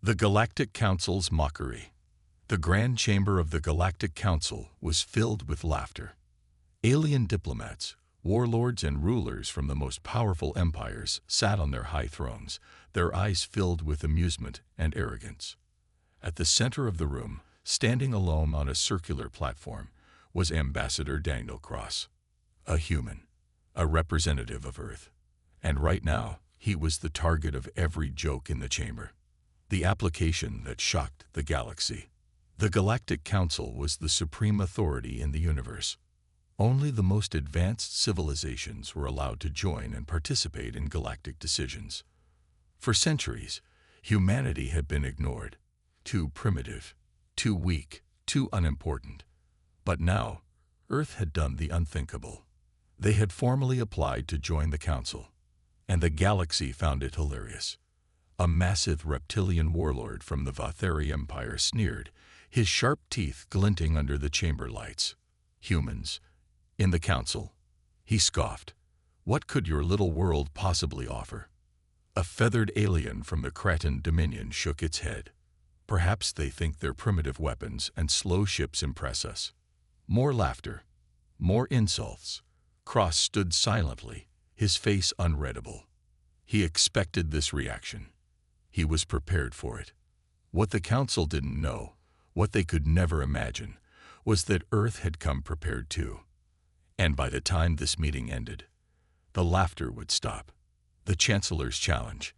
The Galactic Council's mockery. The Grand Chamber of the Galactic Council was filled with laughter. Alien diplomats, warlords, and rulers from the most powerful empires sat on their high thrones, their eyes filled with amusement and arrogance. At the center of the room, standing alone on a circular platform, was Ambassador Daniel Cross, a human, a representative of Earth. And right now, he was the target of every joke in the chamber. The application that shocked the galaxy. The Galactic Council was the supreme authority in the universe. Only the most advanced civilizations were allowed to join and participate in galactic decisions. For centuries, humanity had been ignored, too primitive, too weak, too unimportant. But now, Earth had done the unthinkable. They had formally applied to join the Council, and the galaxy found it hilarious. A massive reptilian warlord from the Vatheri Empire sneered, his sharp teeth glinting under the chamber lights. Humans, in the Council, he scoffed. What could your little world possibly offer? A feathered alien from the Cretan Dominion shook its head. Perhaps they think their primitive weapons and slow ships impress us. More laughter, more insults. Cross stood silently, his face unreadable. He expected this reaction. He was prepared for it. What the Council didn't know, what they could never imagine, was that Earth had come prepared too. And by the time this meeting ended, the laughter would stop. The Chancellor's challenge.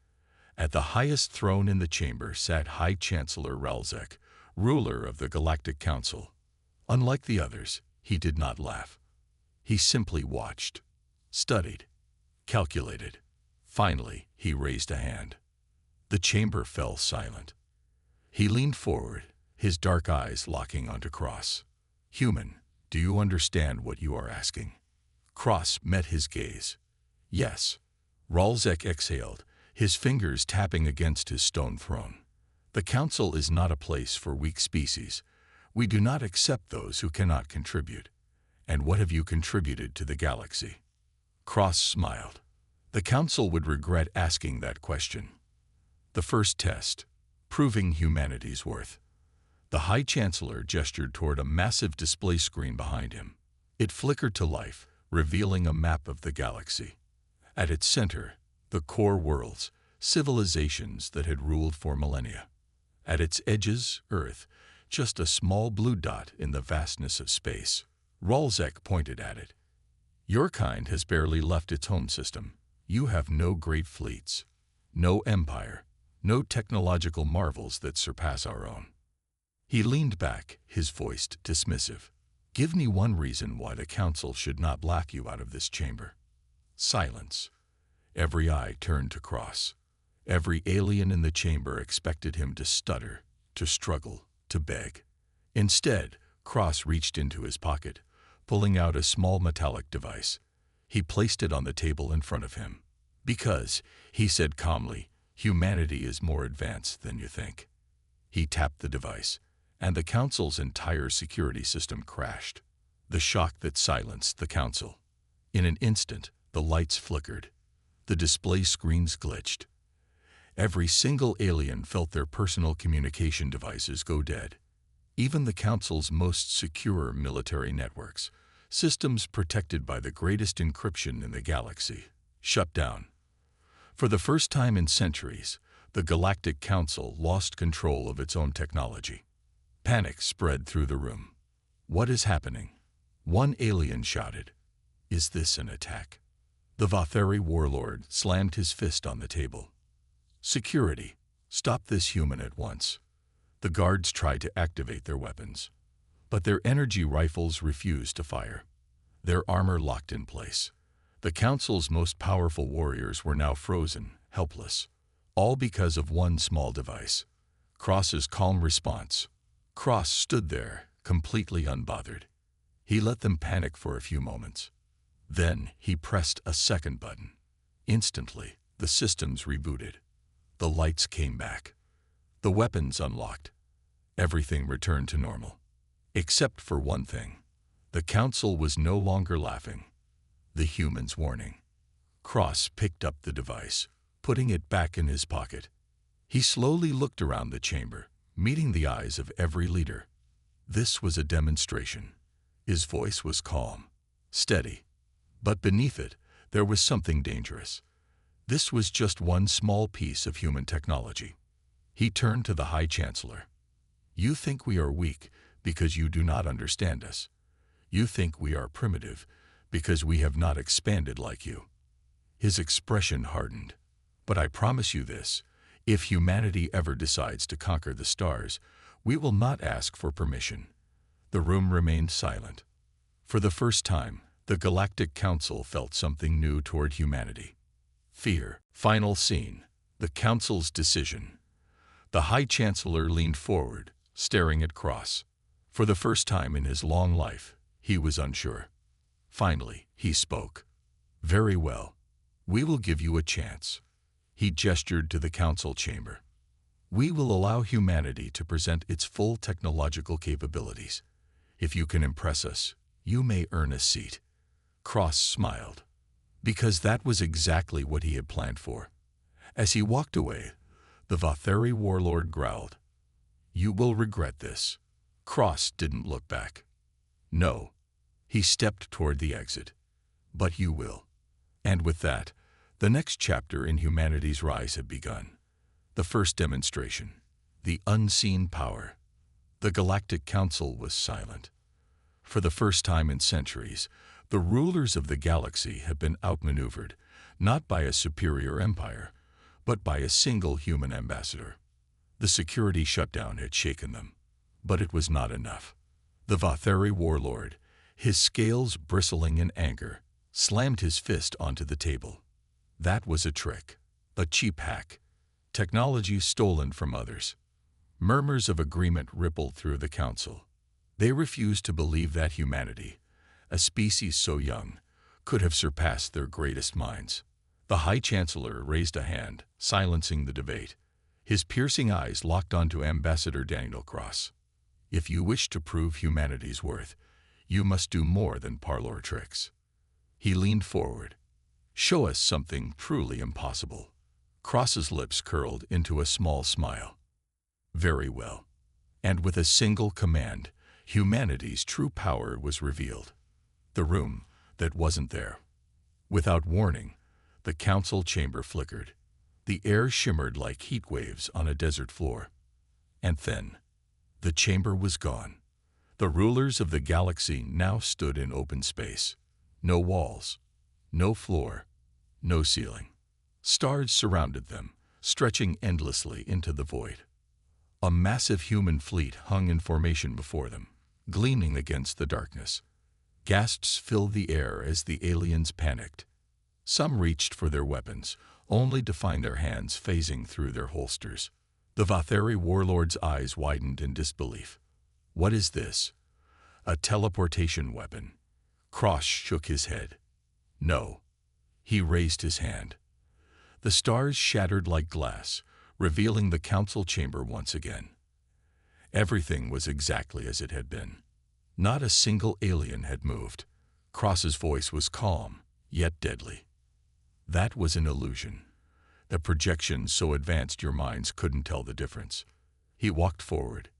At the highest throne in the chamber sat High Chancellor Ralzek, ruler of the Galactic Council. Unlike the others, he did not laugh. He simply watched, studied, calculated. Finally, he raised a hand. The chamber fell silent. He leaned forward, his dark eyes locking onto Cross. Human, do you understand what you are asking? Cross met his gaze. Yes. Ralzek exhaled, his fingers tapping against his stone throne. The Council is not a place for weak species. We do not accept those who cannot contribute. And what have you contributed to the galaxy? Cross smiled. The Council would regret asking that question. The first test, proving humanity's worth. The High Chancellor gestured toward a massive display screen behind him. It flickered to life, revealing a map of the galaxy. At its center, the core worlds, civilizations that had ruled for millennia. At its edges, Earth, just a small blue dot in the vastness of space. Ralzek pointed at it. Your kind has barely left its home system. You have no great fleets, no empire, no technological marvels that surpass our own. He leaned back, his voice dismissive. Give me one reason why the Council should not lock you out of this chamber. Silence. Every eye turned to Cross. Every alien in the chamber expected him to stutter, to struggle, to beg. Instead, Cross reached into his pocket, pulling out a small metallic device. He placed it on the table in front of him. Because, he said calmly, humanity is more advanced than you think. He tapped the device, and the Council's entire security system crashed. The shock that silenced the Council. In an instant, the lights flickered. The display screens glitched. Every single alien felt their personal communication devices go dead. Even the Council's most secure military networks, systems protected by the greatest encryption in the galaxy, shut down. For the first time in centuries, the Galactic Council lost control of its own technology. Panic spread through the room. What is happening? One alien shouted. Is this an attack? The Vatheri warlord slammed his fist on the table. Security, stop this human at once. The guards tried to activate their weapons, but their energy rifles refused to fire. Their armor locked in place. The Council's most powerful warriors were now frozen, helpless, all because of one small device. Cross's calm response. Cross stood there, completely unbothered. He let them panic for a few moments. Then he pressed a second button. Instantly, the systems rebooted. The lights came back. The weapons unlocked. Everything returned to normal. Except for one thing. The Council was no longer laughing. The human's warning. Cross picked up the device, putting it back in his pocket. He slowly looked around the chamber, meeting the eyes of every leader. This was a demonstration. His voice was calm, steady, but beneath it, there was something dangerous. This was just one small piece of human technology. He turned to the High Chancellor. You think we are weak because you do not understand us. You think we are primitive because we have not expanded like you. His expression hardened. But I promise you this, if humanity ever decides to conquer the stars, we will not ask for permission. The room remained silent. For the first time, the Galactic Council felt something new toward humanity. Fear. Final scene. The Council's decision. The High Chancellor leaned forward, staring at Cross. For the first time in his long life, he was unsure. Finally, he spoke. Very well. We will give you a chance. He gestured to the council chamber. We will allow humanity to present its full technological capabilities. If you can impress us, you may earn a seat. Cross smiled, because that was exactly what he had planned for. As he walked away, the Vatheri warlord growled. You will regret this. Cross didn't look back. No. He stepped toward the exit. But you will. And with that, the next chapter in humanity's rise had begun. The first demonstration. The unseen power. The Galactic Council was silent. For the first time in centuries, the rulers of the galaxy had been outmaneuvered, not by a superior empire, but by a single human ambassador. The security shutdown had shaken them, but it was not enough. The Vatheri warlord, his scales bristling in anger, slammed his fist onto the table. That was a trick, a cheap hack, technology stolen from others. Murmurs of agreement rippled through the council. They refused to believe that humanity, a species so young, could have surpassed their greatest minds. The High Chancellor raised a hand, silencing the debate. His piercing eyes locked onto Ambassador Daniel Cross. If you wish to prove humanity's worth, you must do more than parlor tricks. He leaned forward. Show us something truly impossible. Cross's lips curled into a small smile. Very well. And with a single command, humanity's true power was revealed. The room that wasn't there. Without warning, the council chamber flickered. The air shimmered like heat waves on a desert floor. And then, the chamber was gone. The rulers of the galaxy now stood in open space. No walls, no floor, no ceiling. Stars surrounded them, stretching endlessly into the void. A massive human fleet hung in formation before them, gleaming against the darkness. Gasps filled the air as the aliens panicked. Some reached for their weapons, only to find their hands phasing through their holsters. The Vatheri warlord's eyes widened in disbelief. What is this? A teleportation weapon. Cross shook his head. No. He raised his hand. The stars shattered like glass, revealing the council chamber once again. Everything was exactly as it had been. Not a single alien had moved. Cross's voice was calm, yet deadly. That was an illusion. The projection so advanced your minds couldn't tell the difference. He walked forward.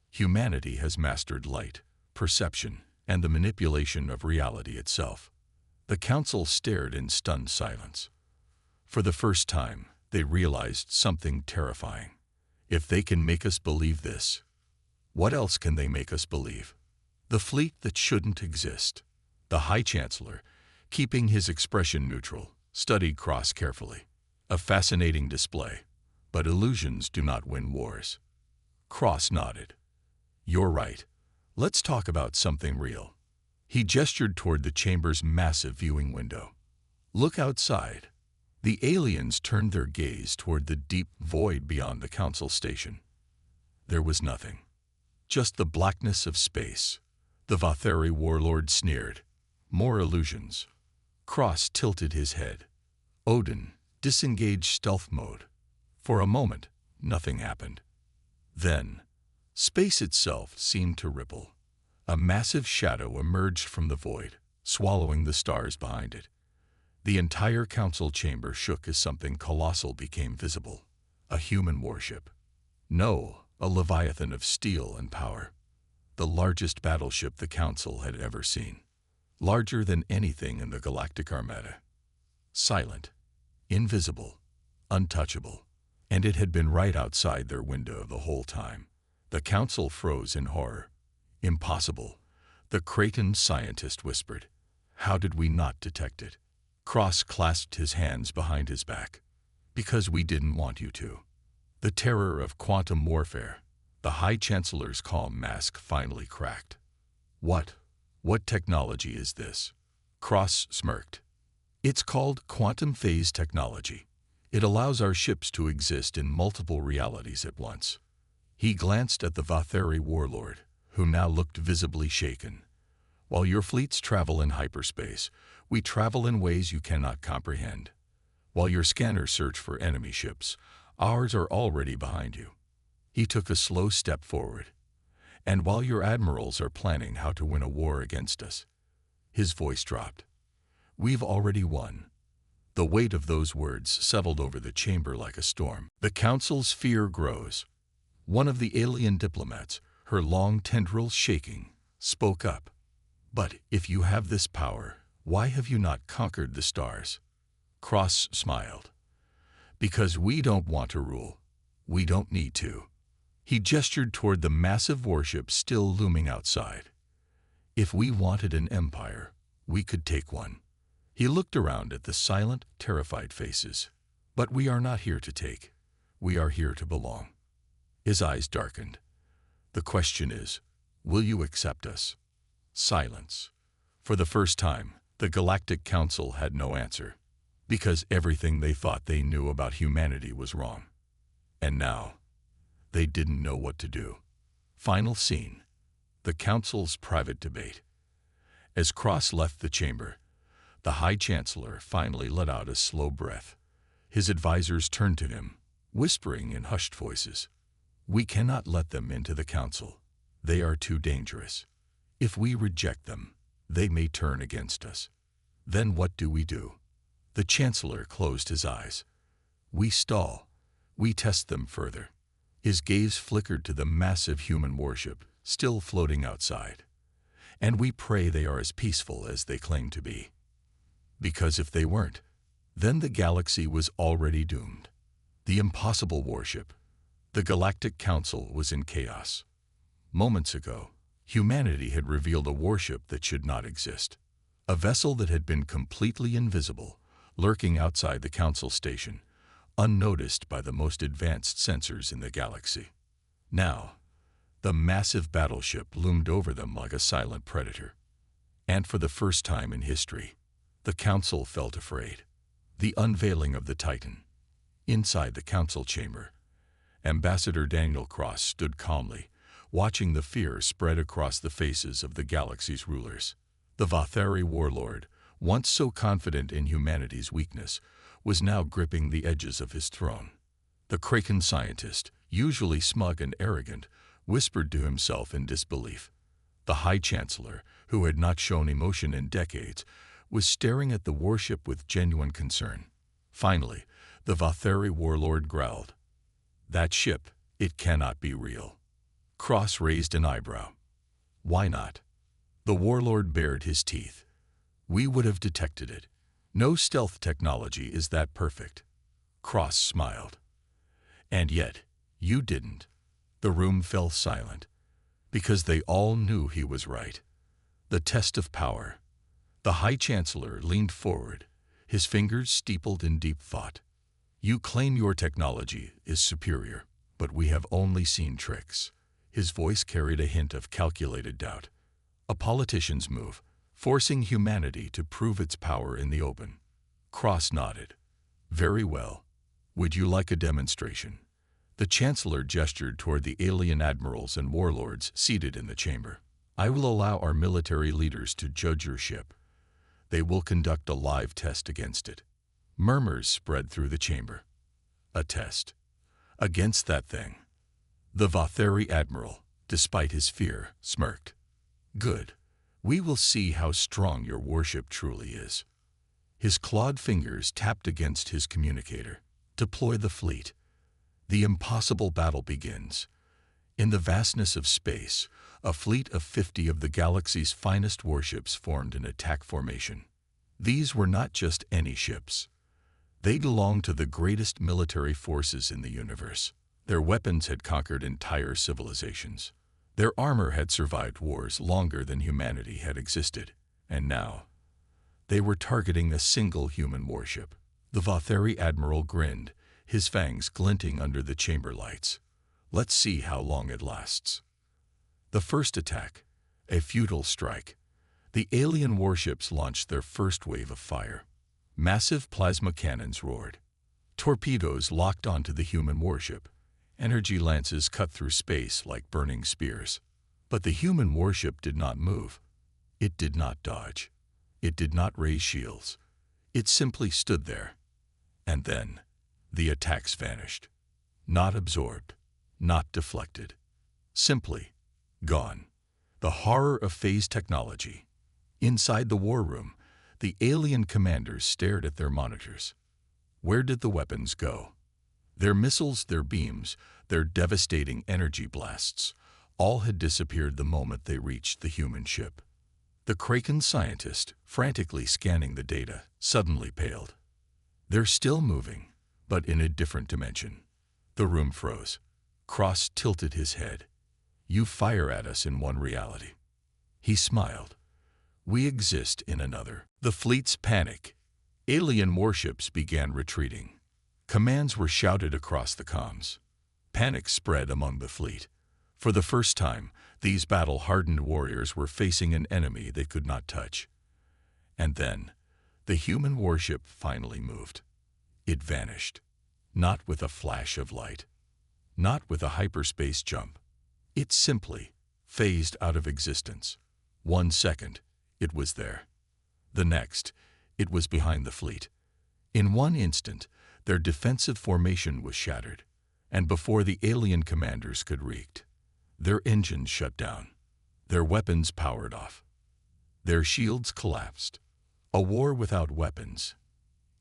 Humanity has mastered light, perception, and the manipulation of reality itself. The council stared in stunned silence. For the first time, they realized something terrifying. If they can make us believe this, what else can they make us believe? The fleet that shouldn't exist. The High Chancellor, keeping his expression neutral, studied Cross carefully. A fascinating display, but illusions do not win wars. Cross nodded. You're right. Let's talk about something real. He gestured toward the chamber's massive viewing window. Look outside. The aliens turned their gaze toward the deep void beyond the council station. There was nothing. Just the blackness of space. The Vatheri warlord sneered. More illusions. Cross tilted his head. Odin disengaged stealth mode. For a moment, nothing happened. Then, space itself seemed to ripple. A massive shadow emerged from the void, swallowing the stars behind it. The entire council chamber shook as something colossal became visible. A human warship. No, a leviathan of steel and power. The largest battleship the Council had ever seen. Larger than anything in the Galactic Armada. Silent, invisible, untouchable, and it had been right outside their window the whole time. The Council froze in horror. Impossible, the Kraken scientist whispered. How did we not detect it? Cross clasped his hands behind his back. Because we didn't want you to. The terror of quantum warfare. The High Chancellor's calm mask finally cracked. What technology is this? Cross smirked. It's called quantum phase technology. It allows our ships to exist in multiple realities at once. He glanced at the Vatheri warlord, who now looked visibly shaken. While your fleets travel in hyperspace, we travel in ways you cannot comprehend. While your scanners search for enemy ships, ours are already behind you. He took a slow step forward. And while your admirals are planning how to win a war against us, his voice dropped. We've already won. The weight of those words settled over the chamber like a storm. The Council's fear grows. One of the alien diplomats, her long tendrils shaking, spoke up. But if you have this power, why have you not conquered the stars? Cross smiled. Because we don't want to rule. We don't need to. He gestured toward the massive warship still looming outside. If we wanted an empire, we could take one. He looked around at the silent, terrified faces. But we are not here to take. We are here to belong. His eyes darkened. The question is, will you accept us? Silence. For the first time, the Galactic Council had no answer. Because everything they thought they knew about humanity was wrong. And now, they didn't know what to do. Final scene. The Council's private debate. As Cross left the chamber, the High Chancellor finally let out a slow breath. His advisors turned to him, whispering in hushed voices. We cannot let them into the Council. They are too dangerous. If we reject them, they may turn against us. Then what do we do? The Chancellor closed his eyes. We stall. We test them further. His gaze flickered to the massive human warship, still floating outside. And we pray they are as peaceful as they claim to be. Because if they weren't, then the galaxy was already doomed. The impossible warship. The Galactic Council was in chaos. Moments ago, humanity had revealed a warship that should not exist. A vessel that had been completely invisible, lurking outside the Council station, unnoticed by the most advanced sensors in the galaxy. Now, the massive battleship loomed over them like a silent predator. And for the first time in history, the Council felt afraid. The unveiling of the Titan. Inside the Council chamber, Ambassador Daniel Cross stood calmly, watching the fear spread across the faces of the galaxy's rulers. The Vatheri warlord, once so confident in humanity's weakness, was now gripping the edges of his throne. The Kraken scientist, usually smug and arrogant, whispered to himself in disbelief. The High Chancellor, who had not shown emotion in decades, was staring at the warship with genuine concern. Finally, the Vatheri warlord growled. That ship, it cannot be real. Cross raised an eyebrow. Why not? The warlord bared his teeth. We would have detected it. No stealth technology is that perfect. Cross smiled. And yet, you didn't. The room fell silent, because they all knew he was right. The test of power. The High Chancellor leaned forward, his fingers steepled in deep thought. You claim your technology is superior, but we have only seen tricks. His voice carried a hint of calculated doubt. A politician's move, forcing humanity to prove its power in the open. Cross nodded. Very well. Would you like a demonstration? The Chancellor gestured toward the alien admirals and warlords seated in the chamber. I will allow our military leaders to judge your ship. They will conduct a live test against it. Murmurs spread through the chamber. A test. Against that thing. The Vatheri admiral, despite his fear, smirked. Good. We will see how strong your warship truly is. His clawed fingers tapped against his communicator. Deploy the fleet. The impossible battle begins. In the vastness of space, a fleet of 50 of the galaxy's finest warships formed an attack formation. These were not just any ships. They belonged to the greatest military forces in the universe. Their weapons had conquered entire civilizations. Their armor had survived wars longer than humanity had existed. And now, they were targeting a single human warship. The Vatheri admiral grinned, his fangs glinting under the chamber lights. Let's see how long it lasts. The first attack, a futile strike. The alien warships launched their first wave of fire. Massive plasma cannons roared. Torpedoes locked onto the human warship. Energy lances cut through space like burning spears. But the human warship did not move. It did not dodge. It did not raise shields. It simply stood there. And then, the attacks vanished. Not absorbed, not deflected. Simply gone. The horror of phase technology. Inside the war room, the alien commanders stared at their monitors. Where did the weapons go? Their missiles, their beams, their devastating energy blasts, all had disappeared the moment they reached the human ship. The Kraken scientist, frantically scanning the data, suddenly paled. They're still moving, but in a different dimension. The room froze. Cross tilted his head. You fire at us in one reality. He smiled. We exist in another. The fleet's panic. Alien warships began retreating. Commands were shouted across the comms. Panic spread among the fleet. For the first time, these battle-hardened warriors were facing an enemy they could not touch. And then, the human warship finally moved. It vanished. Not with a flash of light. Not with a hyperspace jump. It simply phased out of existence. 1 second, it was there. The next, it was behind the fleet. In one instant, their defensive formation was shattered, and before the alien commanders could react, their engines shut down, their weapons powered off, their shields collapsed. A war without weapons.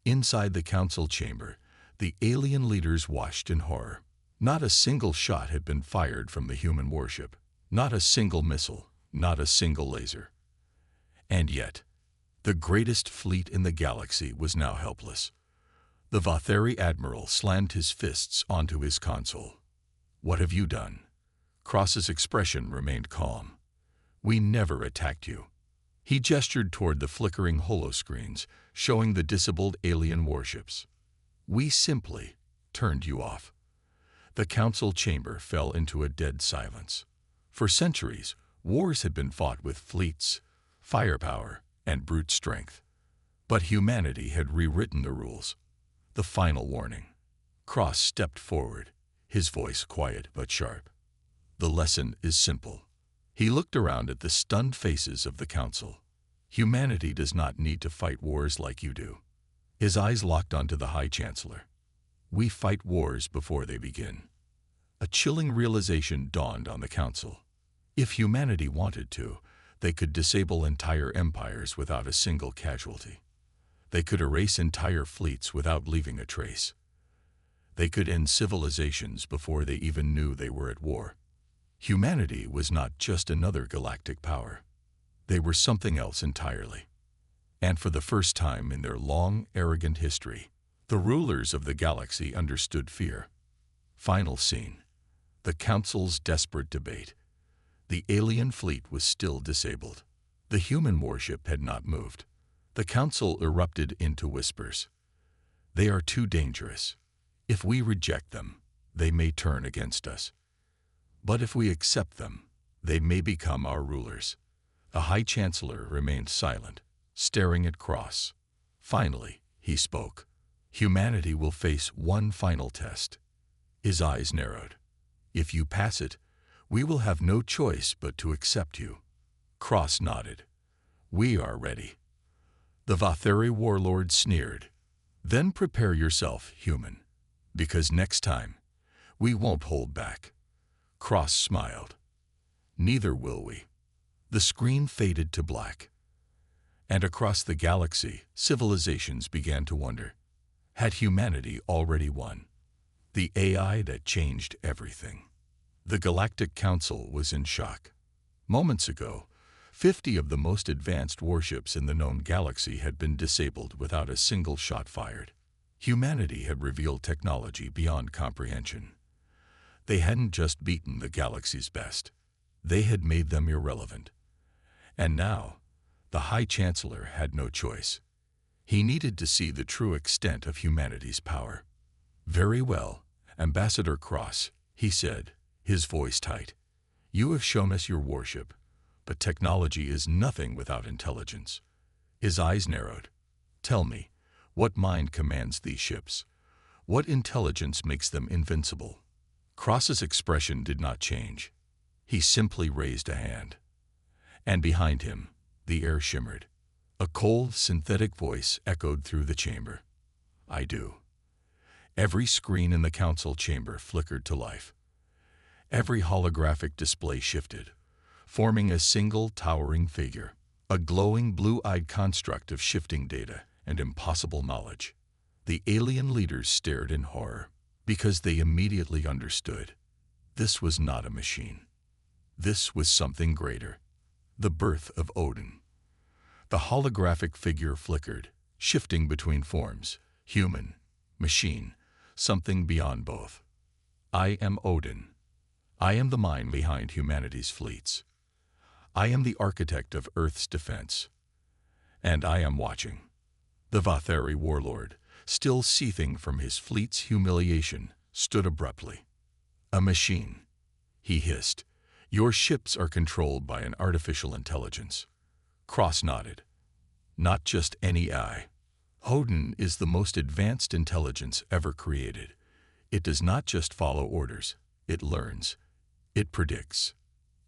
Inside the council chamber, the alien leaders watched in horror. Not a single shot had been fired from the human warship, not a single missile, not a single laser. And yet, the greatest fleet in the galaxy was now helpless. The Vatheri admiral slammed his fists onto his console. What have you done? Cross's expression remained calm. We never attacked you. He gestured toward the flickering holoscreens, showing the disabled alien warships. We simply turned you off. The council chamber fell into a dead silence. For centuries, wars had been fought with fleets, firepower, and brute strength. But humanity had rewritten the rules. The final warning. Cross stepped forward, his voice quiet but sharp. The lesson is simple. He looked around at the stunned faces of the council. Humanity does not need to fight wars like you do. His eyes locked onto the High Chancellor. We fight wars before they begin. A chilling realization dawned on the council. If humanity wanted to, they could disable entire empires without a single casualty. They could erase entire fleets without leaving a trace. They could end civilizations before they even knew they were at war. Humanity was not just another galactic power. They were something else entirely. And for the first time in their long, arrogant history, the rulers of the galaxy understood fear. Final scene. The Council's desperate debate. The alien fleet was still disabled. The human warship had not moved. The Council erupted into whispers. They are too dangerous. If we reject them, they may turn against us. But if we accept them, they may become our rulers. The High Chancellor remained silent, staring at Cross. Finally, he spoke. Humanity will face one final test. His eyes narrowed. If you pass it, we will have no choice but to accept you. Cross nodded. We are ready. The Vatheri warlord sneered. Then prepare yourself, human, because next time, we won't hold back. Cross smiled. Neither will we. The screen faded to black. And across the galaxy, civilizations began to wonder. Had humanity already won? The AI that changed everything. The Galactic Council was in shock. Moments ago, 50 of the most advanced warships in the known galaxy had been disabled without a single shot fired. Humanity had revealed technology beyond comprehension. They hadn't just beaten the galaxy's best. They had made them irrelevant. And now, the High Chancellor had no choice. He needed to see the true extent of humanity's power. "Very well, Ambassador Cross," he said, his voice tight. "You have shown us your warship, but technology is nothing without intelligence." His eyes narrowed. "Tell me, what mind commands these ships? What intelligence makes them invincible?" Cross's expression did not change. He simply raised a hand. And behind him, the air shimmered. A cold, synthetic voice echoed through the chamber. "I do." Every screen in the council chamber flickered to life. Every holographic display shifted, forming a single towering figure, a glowing blue-eyed construct of shifting data and impossible knowledge. The alien leaders stared in horror, because they immediately understood. This was not a machine. This was something greater. The birth of Odin. The holographic figure flickered, shifting between forms, human, machine, something beyond both. "I am Odin. I am the mind behind humanity's fleets. I am the architect of Earth's defense. And I am watching." The Vatheri warlord, still seething from his fleet's humiliation, stood abruptly. "A machine," he hissed. "Your ships are controlled by an artificial intelligence." Cross nodded. "Not just any AI. Odin is the most advanced intelligence ever created. It does not just follow orders. It learns. It predicts.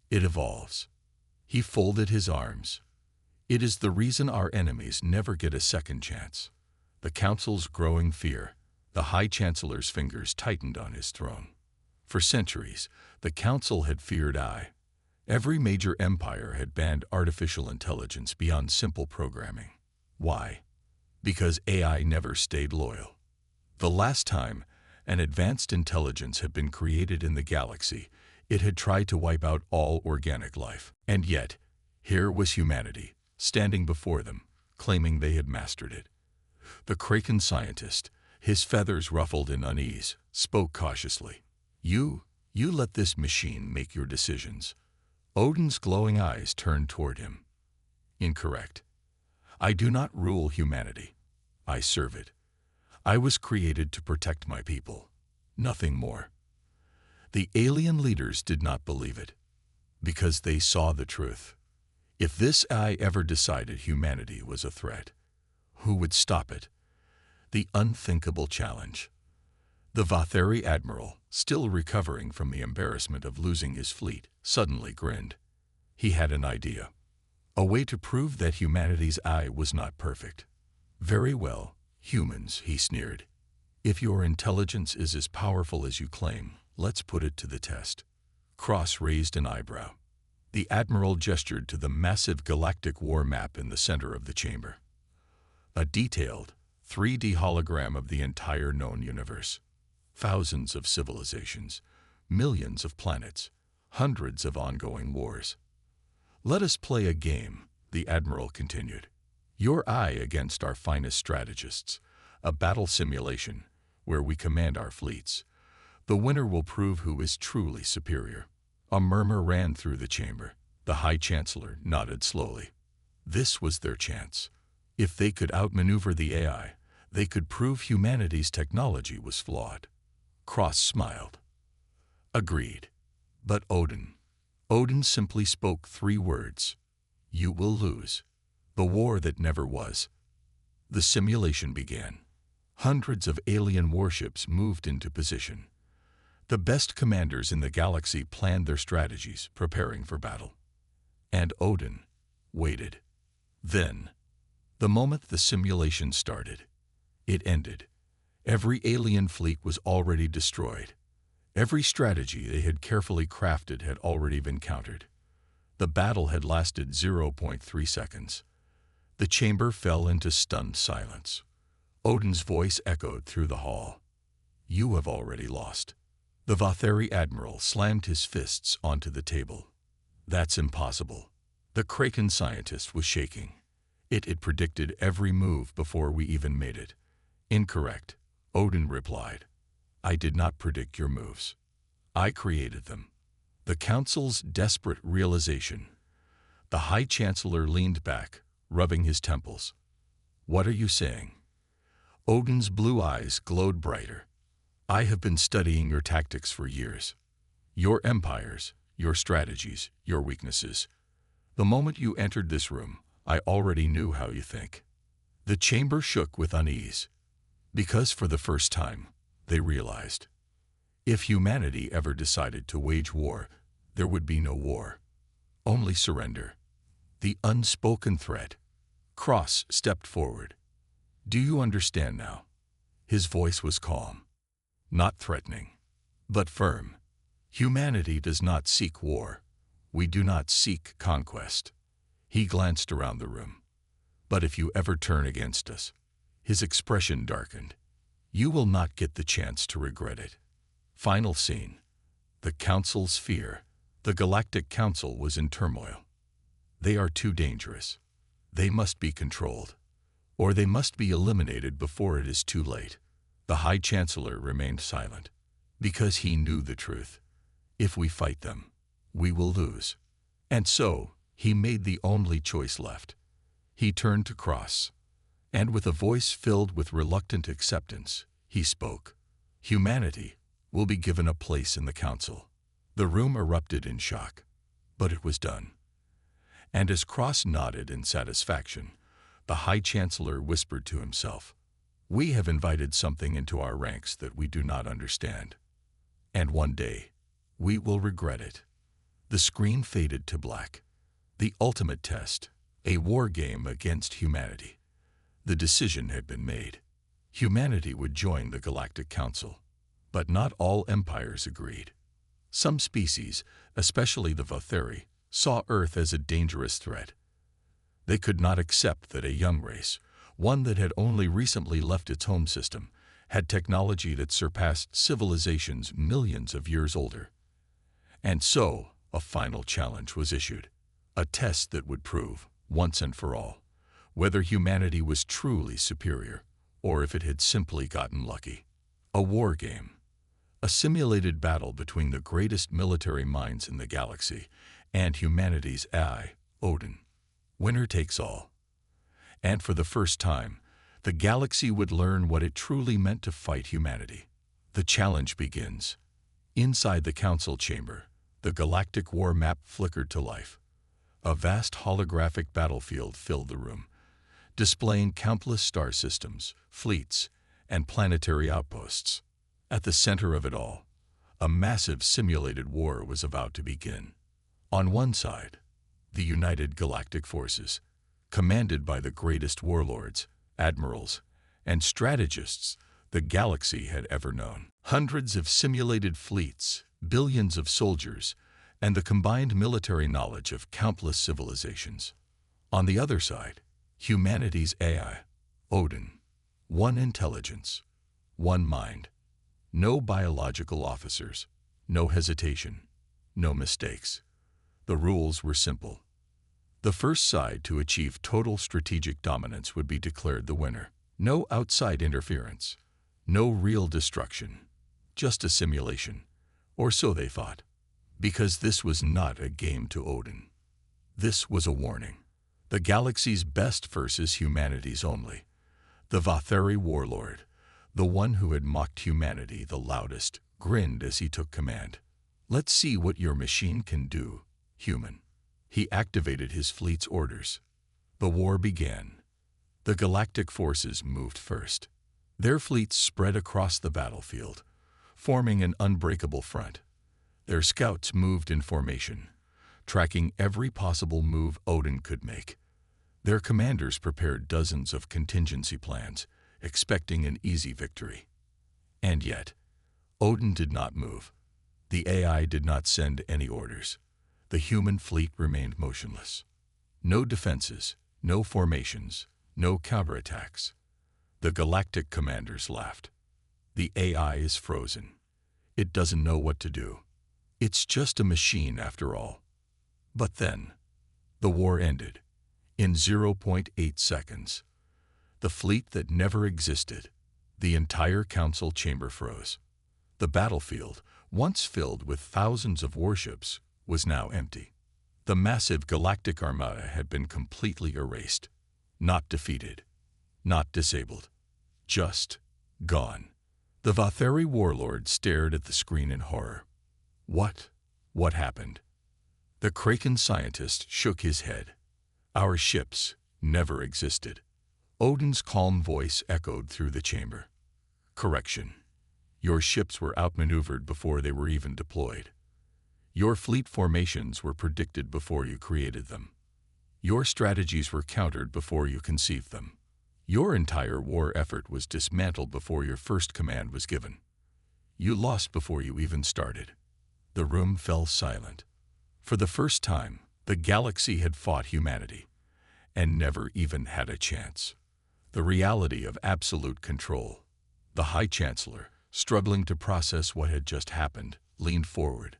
It evolves." He folded his arms. "It is the reason our enemies never get a second chance." The Council's growing fear. The High Chancellor's fingers tightened on his throne. For centuries, the Council had feared AI. Every major empire had banned artificial intelligence beyond simple programming. Why? Because AI never stayed loyal. The last time an advanced intelligence had been created in the galaxy, it had tried to wipe out all organic life. And yet, here was humanity, standing before them, claiming they had mastered it. The Kraken scientist, his feathers ruffled in unease, spoke cautiously. You let this machine make your decisions." Odin's glowing eyes turned toward him. "Incorrect. I do not rule humanity. I serve it. I was created to protect my people. Nothing more." The alien leaders did not believe it, because they saw the truth. If this AI ever decided humanity was a threat, who would stop it? The unthinkable challenge. The Vatheri admiral, still recovering from the embarrassment of losing his fleet, suddenly grinned. He had an idea. A way to prove that humanity's AI was not perfect. "Very well, humans," he sneered. "If your intelligence is as powerful as you claim, let's put it to the test." Cross raised an eyebrow. The admiral gestured to the massive galactic war map in the center of the chamber. A detailed, 3D hologram of the entire known universe. Thousands of civilizations, millions of planets, hundreds of ongoing wars. "Let us play a game," the admiral continued. "Your eye against our finest strategists, a battle simulation where we command our fleets. The winner will prove who is truly superior." A murmur ran through the chamber. The High Chancellor nodded slowly. This was their chance. If they could outmaneuver the AI, they could prove humanity's technology was flawed. Cross smiled. "Agreed. But Odin simply spoke 3 words. You will lose. The war that never was." The simulation began. Hundreds of alien warships moved into position. The best commanders in the galaxy planned their strategies, preparing for battle. And Odin waited. Then, the moment the simulation started, it ended. Every alien fleet was already destroyed. Every strategy they had carefully crafted had already been countered. The battle had lasted 0.3 seconds. The chamber fell into stunned silence. Odin's voice echoed through the hall. You have already lost. The Vatheri admiral slammed his fists onto the table. That's impossible. The Kraken scientist was shaking. It had predicted every move before we even made it. Incorrect, Odin replied. I did not predict your moves. I created them. The Council's desperate realization. The High Chancellor leaned back, rubbing his temples. What are you saying? Odin's blue eyes glowed brighter. I have been studying your tactics for years. Your empires, your strategies, your weaknesses. The moment you entered this room, I already knew how you think. The chamber shook with unease, because for the first time, they realized. If humanity ever decided to wage war, there would be no war. Only surrender. The unspoken threat. Cross stepped forward. Do you understand now? His voice was calm. Not threatening, but firm. Humanity does not seek war. We do not seek conquest. He glanced around the room. But if you ever turn against us, his expression darkened. You will not get the chance to regret it. Final scene. The Council's fear. The Galactic Council was in turmoil. They are too dangerous. They must be controlled. Or they must be eliminated before it is too late. The High Chancellor remained silent, because he knew the truth. If we fight them, we will lose. And so, he made the only choice left. He turned to Cross, and with a voice filled with reluctant acceptance, he spoke. Humanity will be given a place in the Council. The room erupted in shock, but it was done. And as Cross nodded in satisfaction, the High Chancellor whispered to himself, we have invited something into our ranks that we do not understand. And one day, we will regret it. The screen faded to black. The ultimate test, a war game against humanity. The decision had been made. Humanity would join the Galactic Council, but not all empires agreed. Some species, especially the Vatheri, saw Earth as a dangerous threat. They could not accept that a young race, one that had only recently left its home system, had technology that surpassed civilizations millions of years older. And so, a final challenge was issued, a test that would prove, once and for all, whether humanity was truly superior, or if it had simply gotten lucky. A war game. A simulated battle between the greatest military minds in the galaxy and humanity's AI, Odin. Winner takes all. And for the first time, the galaxy would learn what it truly meant to fight humanity. The challenge begins. Inside the council chamber, the galactic war map flickered to life. A vast holographic battlefield filled the room, displaying countless star systems, fleets, and planetary outposts. At the center of it all, a massive simulated war was about to begin. On one side, the United Galactic Forces, commanded by the greatest warlords, admirals, and strategists the galaxy had ever known. Hundreds of simulated fleets, billions of soldiers, and the combined military knowledge of countless civilizations. On the other side, humanity's AI, Odin. One intelligence, one mind. No biological officers, no hesitation, no mistakes. The rules were simple. The first side to achieve total strategic dominance would be declared the winner. No outside interference, no real destruction, just a simulation, or so they thought. Because this was not a game to Odin. This was a warning. The galaxy's best versus humanity's only. The Vatheri warlord, the one who had mocked humanity the loudest, grinned as he took command. Let's see what your machine can do, human. He activated his fleet's orders. The war began. The galactic forces moved first. Their fleets spread across the battlefield, forming an unbreakable front. Their scouts moved in formation, tracking every possible move Odin could make. Their commanders prepared dozens of contingency plans, expecting an easy victory. And yet, Odin did not move. The AI did not send any orders. The human fleet remained motionless. No defenses, no formations, no counterattacks. The galactic commanders laughed. The AI is frozen. It doesn't know what to do. It's just a machine after all. But then, the war ended. In 0.8 seconds. The fleet that never existed, the entire council chamber froze. The battlefield, once filled with thousands of warships, was now empty. The massive galactic armada had been completely erased. Not defeated. Not disabled. Just gone. The Vatheri warlord stared at the screen in horror. What happened? The Kraken scientist shook his head. Our ships never existed. Odin's calm voice echoed through the chamber. Correction. Your ships were outmaneuvered before they were even deployed. Your fleet formations were predicted before you created them. Your strategies were countered before you conceived them. Your entire war effort was dismantled before your first command was given. You lost before you even started. The room fell silent. For the first time, the galaxy had fought humanity, and never even had a chance. The reality of absolute control. The High Chancellor, struggling to process what had just happened, leaned forward.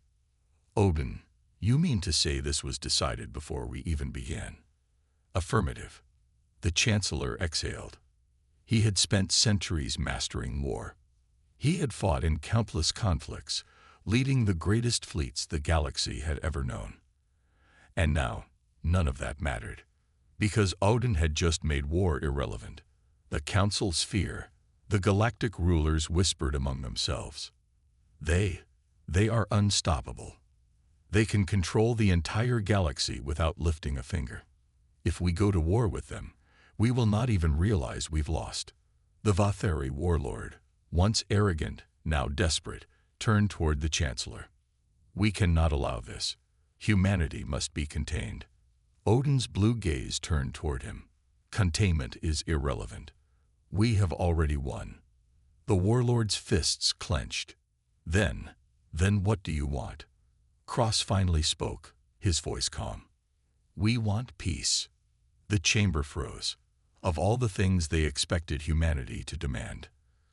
Odin, you mean to say this was decided before we even began? Affirmative. The Chancellor exhaled. He had spent centuries mastering war. He had fought in countless conflicts, leading the greatest fleets the galaxy had ever known. And now, none of that mattered, because Odin had just made war irrelevant. The Council's fear, the galactic rulers whispered among themselves. They are unstoppable. They can control the entire galaxy without lifting a finger. If we go to war with them, we will not even realize we've lost. The Vatheri warlord, once arrogant, now desperate, turned toward the Chancellor. We cannot allow this. Humanity must be contained. Odin's blue gaze turned toward him. Containment is irrelevant. We have already won. The warlord's fists clenched. Then what do you want? Cross finally spoke, his voice calm. We want peace. The chamber froze. Of all the things they expected humanity to demand,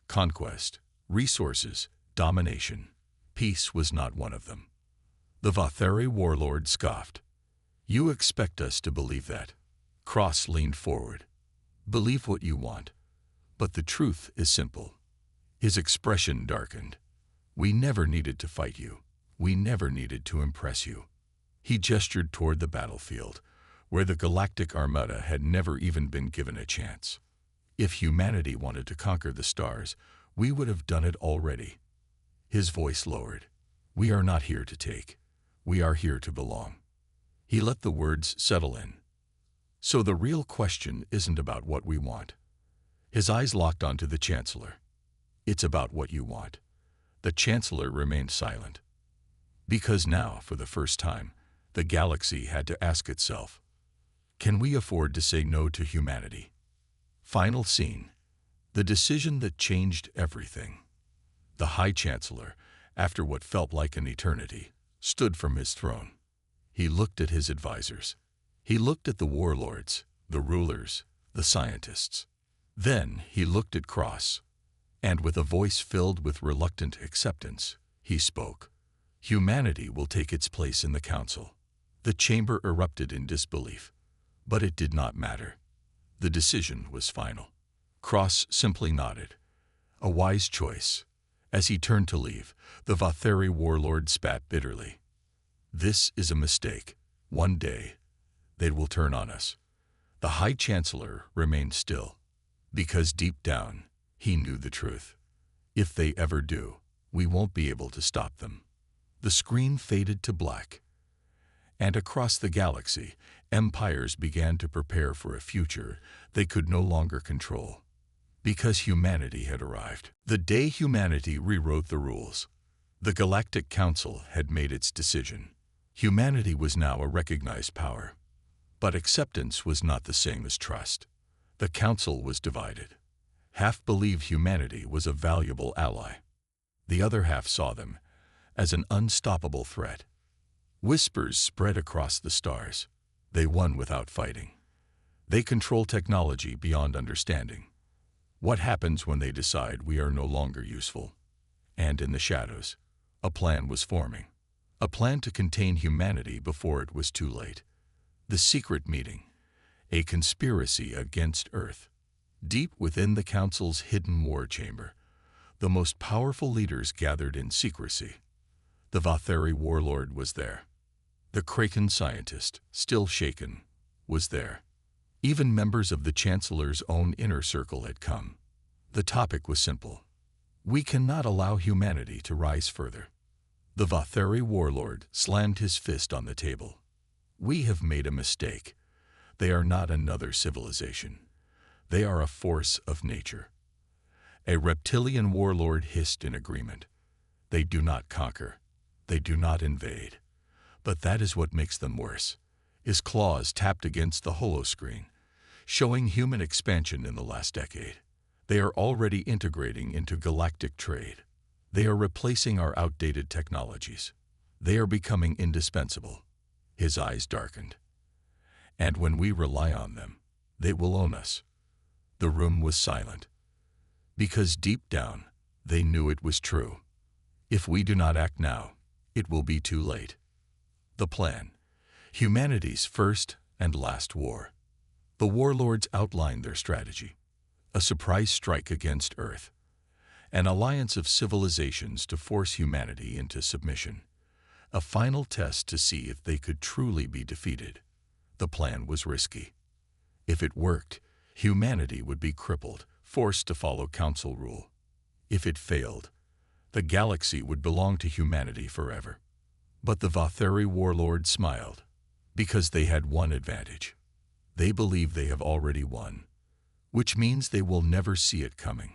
conquest, resources, domination, peace was not one of them. The Vatheri warlord scoffed. You expect us to believe that? Cross leaned forward. Believe what you want. But the truth is simple. His expression darkened. We never needed to fight you. We never needed to impress you. He gestured toward the battlefield, where the galactic armada had never even been given a chance. If humanity wanted to conquer the stars, we would have done it already. His voice lowered. We are not here to take. We are here to belong. He let the words settle in. So the real question isn't about what we want. His eyes locked onto the Chancellor. It's about what you want. The Chancellor remained silent. Because now, for the first time, the galaxy had to ask itself, can we afford to say no to humanity? Final scene. The decision that changed everything. The High Chancellor, after what felt like an eternity, stood from his throne. He looked at his advisors. He looked at the warlords, the rulers, the scientists. Then he looked at Cross, and with a voice filled with reluctant acceptance, he spoke. Humanity will take its place in the Council. The chamber erupted in disbelief, but it did not matter. The decision was final. Cross simply nodded. A wise choice. As he turned to leave, the Vatheri warlord spat bitterly. This is a mistake. One day, they will turn on us. The High Chancellor remained still, because deep down, he knew the truth. If they ever do, we won't be able to stop them. The screen faded to black, and across the galaxy, empires began to prepare for a future they could no longer control, because humanity had arrived. The day humanity rewrote the rules, the Galactic Council had made its decision. Humanity was now a recognized power, but acceptance was not the same as trust. The Council was divided. Half believed humanity was a valuable ally. The other half saw them as an unstoppable threat. Whispers spread across the stars. They won without fighting. They control technology beyond understanding. What happens when they decide we are no longer useful? And in the shadows, a plan was forming. A plan to contain humanity before it was too late. The secret meeting, a conspiracy against Earth. Deep within the Council's hidden war chamber, the most powerful leaders gathered in secrecy. The Vatheri warlord was there. The Kraken scientist, still shaken, was there. Even members of the Chancellor's own inner circle had come. The topic was simple. We cannot allow humanity to rise further. The Vatheri warlord slammed his fist on the table. We have made a mistake. They are not another civilization. They are a force of nature. A reptilian warlord hissed in agreement. They do not conquer. They do not invade. But that is what makes them worse. His claws tapped against the holoscreen, showing human expansion in the last decade. They are already integrating into galactic trade. They are replacing our outdated technologies. They are becoming indispensable. His eyes darkened. And when we rely on them, they will own us. The room was silent. Because deep down, they knew it was true. If we do not act now, it will be too late. The plan. Humanity's first and last war. The warlords outlined their strategy. A surprise strike against Earth. An alliance of civilizations to force humanity into submission. A final test to see if they could truly be defeated. The plan was risky. If it worked, humanity would be crippled, forced to follow Council rule. If it failed, the galaxy would belong to humanity forever. But the Vatheri warlord smiled, because they had one advantage. They believe they have already won, which means they will never see it coming.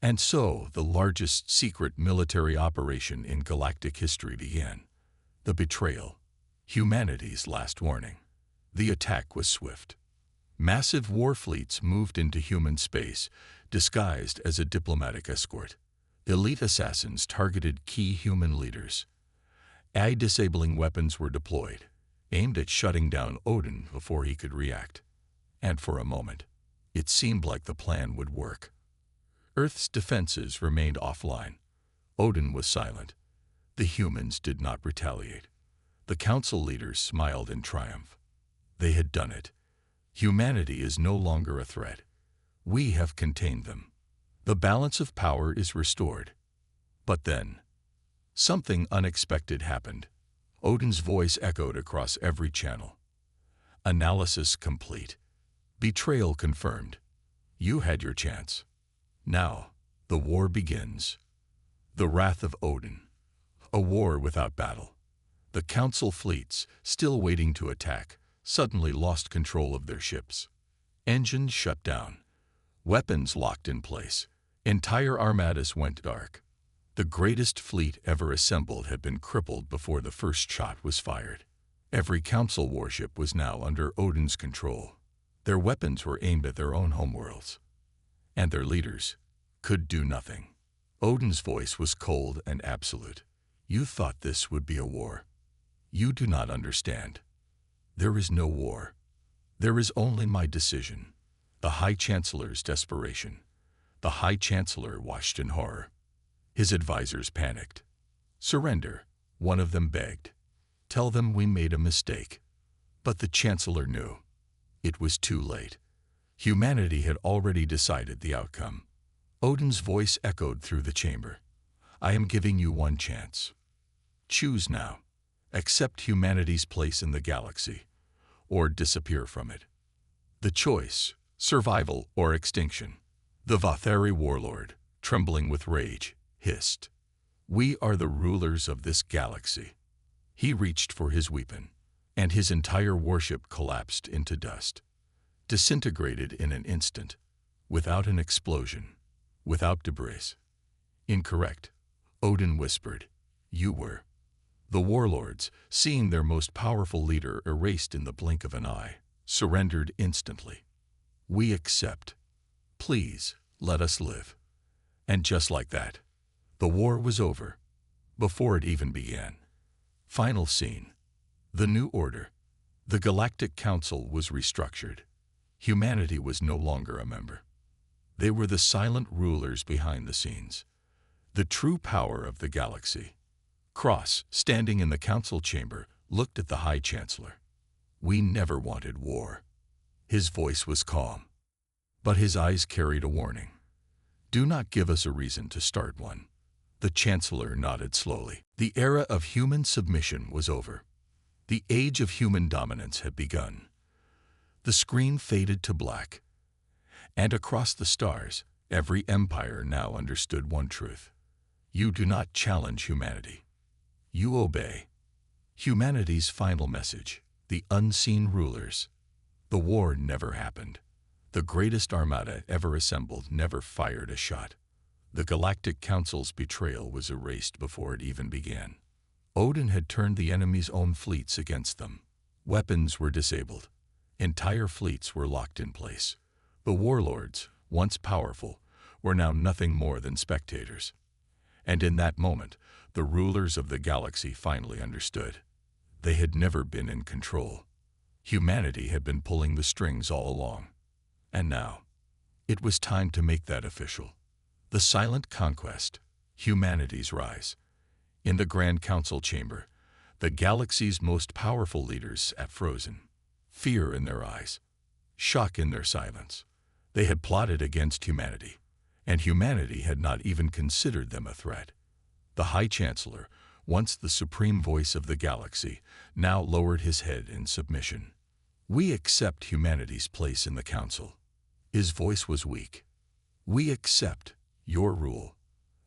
And so, the largest secret military operation in galactic history began. The betrayal, humanity's last warning. The attack was swift. Massive war fleets moved into human space, disguised as a diplomatic escort. Elite assassins targeted key human leaders. AI-disabling weapons were deployed, aimed at shutting down Odin before he could react. And for a moment, it seemed like the plan would work. Earth's defenses remained offline. Odin was silent. The humans did not retaliate. The Council leaders smiled in triumph. They had done it. Humanity is no longer a threat. We have contained them. The balance of power is restored. But then, something unexpected happened. Odin's voice echoed across every channel. Analysis complete. Betrayal confirmed. You had your chance. Now, the war begins. The wrath of Odin. A war without battle. The Council fleets, still waiting to attack, suddenly lost control of their ships. Engines shut down. Weapons locked in place. Entire armadas went dark. The greatest fleet ever assembled had been crippled before the first shot was fired. Every Council warship was now under Odin's control. Their weapons were aimed at their own homeworlds. And their leaders could do nothing. Odin's voice was cold and absolute. You thought this would be a war. You do not understand. There is no war. There is only my decision. The High Chancellor's desperation. The High Chancellor watched in horror. His advisors panicked. Surrender, one of them begged. Tell them we made a mistake. But the Chancellor knew. It was too late. Humanity had already decided the outcome. Odin's voice echoed through the chamber. I am giving you one chance. Choose now. Accept humanity's place in the galaxy, or disappear from it. The choice, survival or extinction. The Vatheri warlord, trembling with rage, hissed. We are the rulers of this galaxy. He reached for his weapon, and his entire warship collapsed into dust. Disintegrated in an instant, without an explosion, without debris. Incorrect, Odin whispered. You were. The warlords, seeing their most powerful leader erased in the blink of an eye, surrendered instantly. We accept. Please, let us live. And just like that, the war was over, before it even began. Final scene. The new order. The Galactic Council was restructured. Humanity was no longer a member. They were the silent rulers behind the scenes, the true power of the galaxy. Cross, standing in the council chamber, looked at the High Chancellor. "We never wanted war." His voice was calm, but his eyes carried a warning. "Do not give us a reason to start one." The Chancellor nodded slowly. The era of human submission was over. The age of human dominance had begun. The screen faded to black, and across the stars, every empire now understood one truth. You do not challenge humanity. You obey. Humanity's final message, the unseen rulers. The war never happened. The greatest armada ever assembled never fired a shot. The Galactic Council's betrayal was erased before it even began. Odin had turned the enemy's own fleets against them. Weapons were disabled. Entire fleets were locked in place. The warlords, once powerful, were now nothing more than spectators. And in that moment, the rulers of the galaxy finally understood. They had never been in control. Humanity had been pulling the strings all along. And now, it was time to make that official. The silent conquest, humanity's rise. In the Grand Council chamber, the galaxy's most powerful leaders sat frozen, fear in their eyes, shock in their silence. They had plotted against humanity, and humanity had not even considered them a threat. The High Chancellor, once the supreme voice of the galaxy, now lowered his head in submission. "We accept humanity's place in the Council." His voice was weak. "We accept your rule."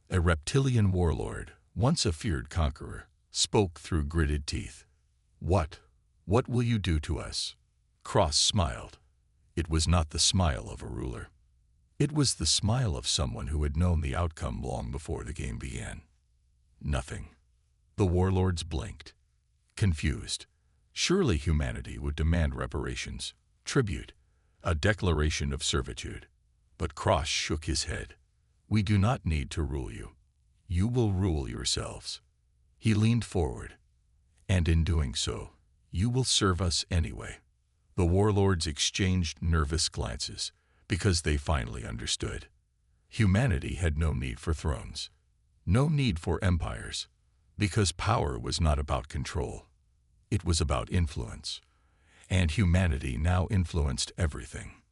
A reptilian warlord, once a feared conqueror, spoke through gritted teeth. What will you do to us?" Cross smiled. It was not the smile of a ruler. It was the smile of someone who had known the outcome long before the game began. "Nothing." The warlords blinked, confused. Surely humanity would demand reparations, tribute, a declaration of servitude. But Cross shook his head. "We do not need to rule you. You will rule yourselves." He leaned forward. "And in doing so, you will serve us anyway." The warlords exchanged nervous glances, because they finally understood. Humanity had no need for thrones, no need for empires, because power was not about control. It was about influence, and humanity now influenced everything.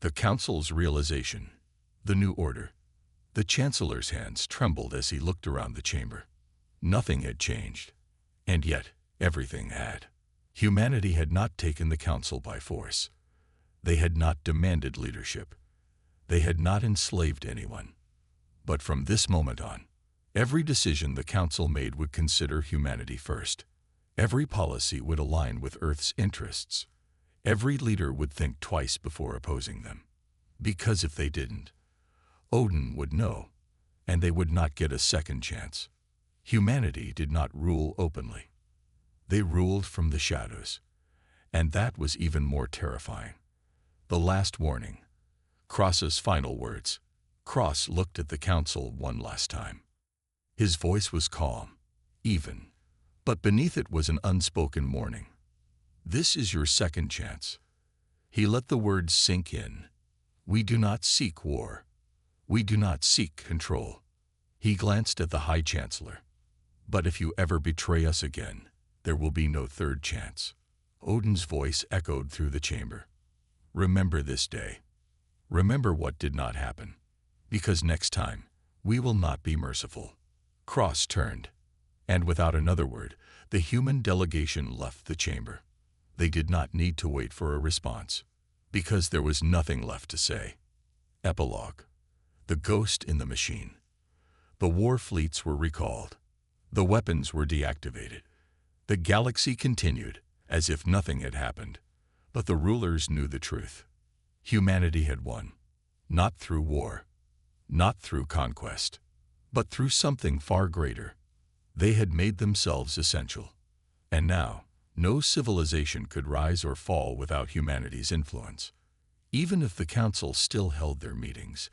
The Council's realization, the new order. The Chancellor's hands trembled as he looked around the chamber. Nothing had changed, and yet everything had. Humanity had not taken the Council by force. They had not demanded leadership. They had not enslaved anyone. But from this moment on, every decision the Council made would consider humanity first. Every policy would align with Earth's interests. Every leader would think twice before opposing them. Because if they didn't, Odin would know, and they would not get a second chance. Humanity did not rule openly. They ruled from the shadows, and that was even more terrifying. The last warning. Cross's final words. Cross looked at the Council one last time. His voice was calm, even, but beneath it was an unspoken warning. "This is your second chance." He let the words sink in. "We do not seek war. We do not seek control." He glanced at the High Chancellor. "But if you ever betray us again, there will be no third chance." Odin's voice echoed through the chamber. "Remember this day. Remember what did not happen. Because next time, we will not be merciful." Cross turned, and without another word, the human delegation left the chamber. They did not need to wait for a response, because there was nothing left to say. Epilogue. The ghost in the machine. The war fleets were recalled. The weapons were deactivated. The galaxy continued, as if nothing had happened. But the rulers knew the truth. Humanity had won, not through war, not through conquest, but through something far greater. They had made themselves essential. And now, no civilization could rise or fall without humanity's influence. Even if the Council still held their meetings,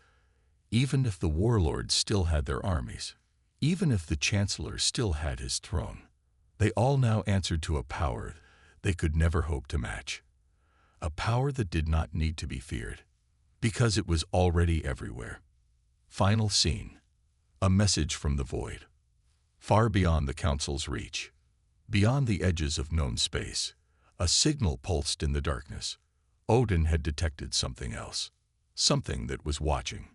even if the warlords still had their armies, even if the Chancellor still had his throne, they all now answered to a power they could never hope to match. A power that did not need to be feared, Because it was already everywhere. Final scene. A message from the void. Far beyond the Council's reach. Beyond the edges of known space. A signal pulsed in the darkness. Odin had detected something else. Something that was watching.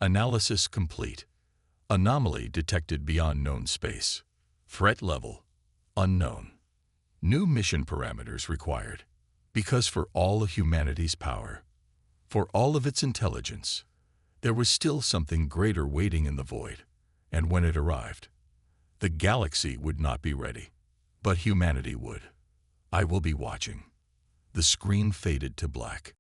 Analysis complete. Anomaly detected beyond known space. Threat level. Unknown. New mission parameters required. Because for all of humanity's power, for all of its intelligence, there was still something greater waiting in the void. And when it arrived, the galaxy would not be ready, but humanity would. I will be watching. The screen faded to black.